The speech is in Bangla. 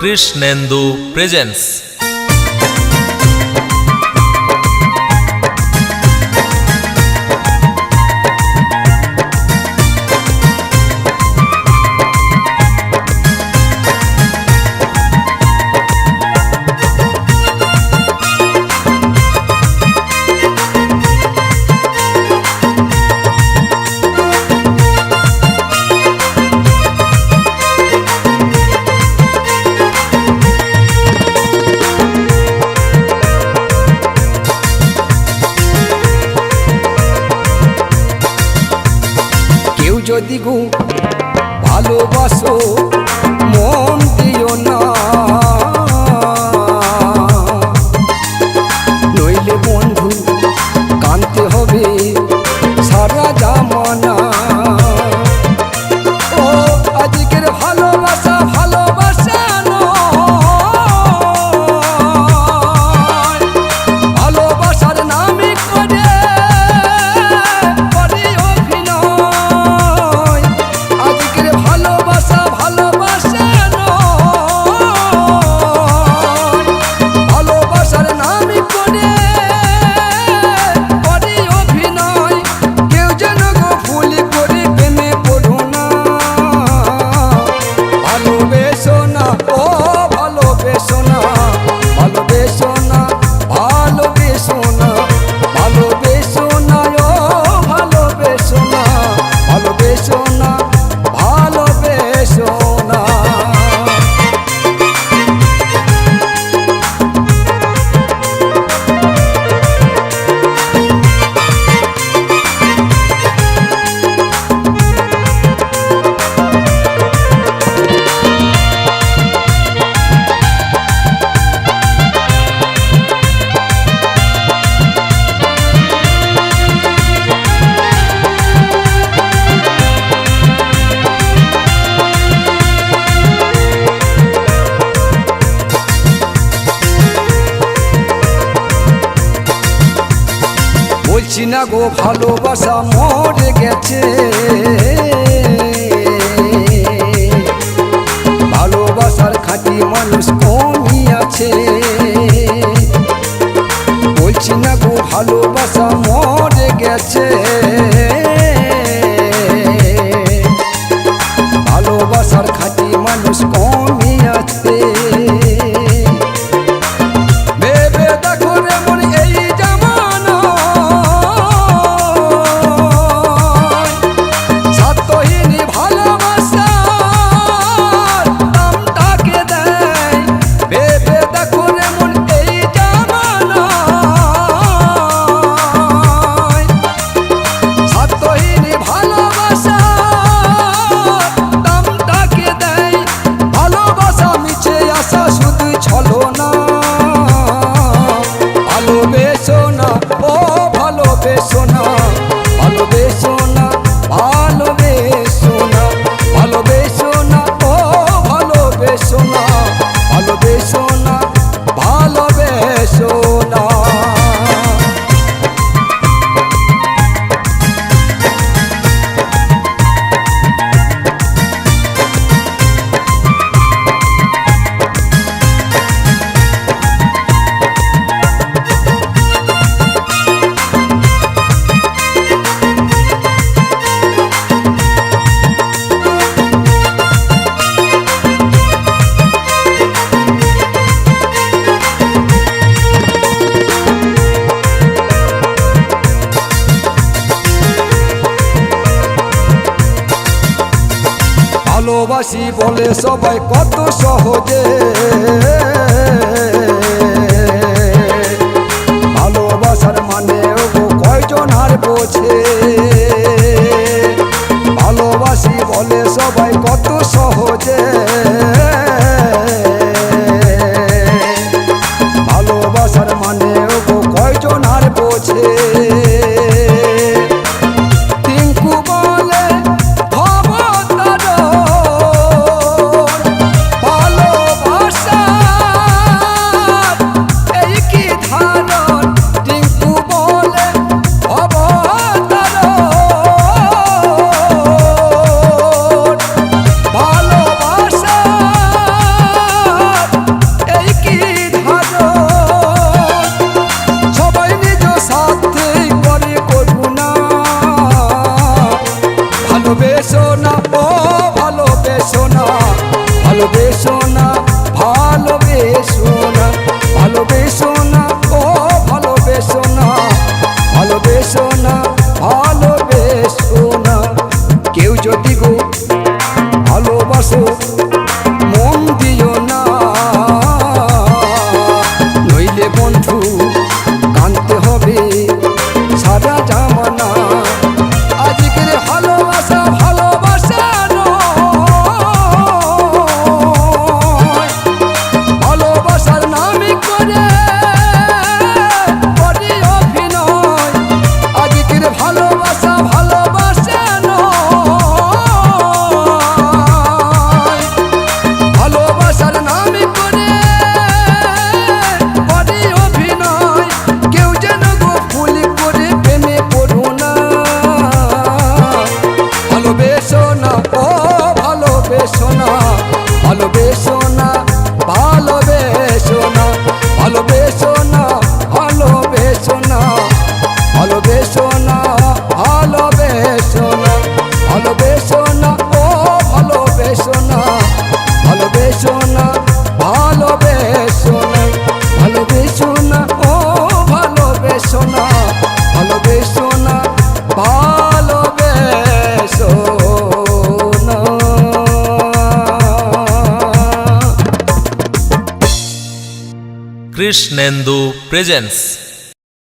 কৃষ্ণেন্দু প্রেজেন্স। যদি গো ভালোবাসো মন দিও না, নইলে বন্ধু কানতে হবে সারা জামানা। ও আজকের ভালোবাসা ভালোবাসা নয়, ভালোবাসার নামে করে বলছি না গো ভালোবাসা মরে গেছে, ভালোবাসার খাঁটি মানুষ কমই আছে। বলছি না গো ভালোবাসা মরে গেছে, ভালোবাসার খাঁটি মানুষ কমই আছে। ভালোবাসি বলে সবাই কত সহজে, ভালোবাসার মানে কয়জন আর বোঝে। ভালোবাসি বলে সবাই কত সহজে, ভালোবাসার মানে কয়জন আর বোঝে। টিঙ্কু বলে ভালোবেসো না ও ভালোবেসো না, ভালোবেসো না, ভালোবেসো না, ভালোবেসো না ও ভালোবেসো না, ভালোবেসো না, ভালোবেসো না। কেউ যদি গো ভালোবাসো মন দিও না, নইলে বন্ধু কানতে হবে সারা জামানা। আজকের ভালোবাসা ভালোবাসা নয়, ভালোবাসার নামে করে করি অভিনয়। আজকের ভালোবাসা ভালোবাসা নয়, ভালোবাসার নামে করে করি অভিনয়। কেউ যেন গো ভুল করে প্রেমে পড়ো না, ভালোবেসো না ও ভালোবেসো না, ভালোবেসো না, ভালোবেসো না, ভালোবেসো না, ভালোবেসো না, ভালোবেসো না, ভালোবেসো না, ভালোবেসো না ও ভালোবেসো না, ভালোবেসো না, ভালোবেসো না, ভালোবেসো না ও ভালোবেসো না, ভালোবেসো না, ভালোবেসো না। কৃষ্ণেন্দু প্রেজেন্স।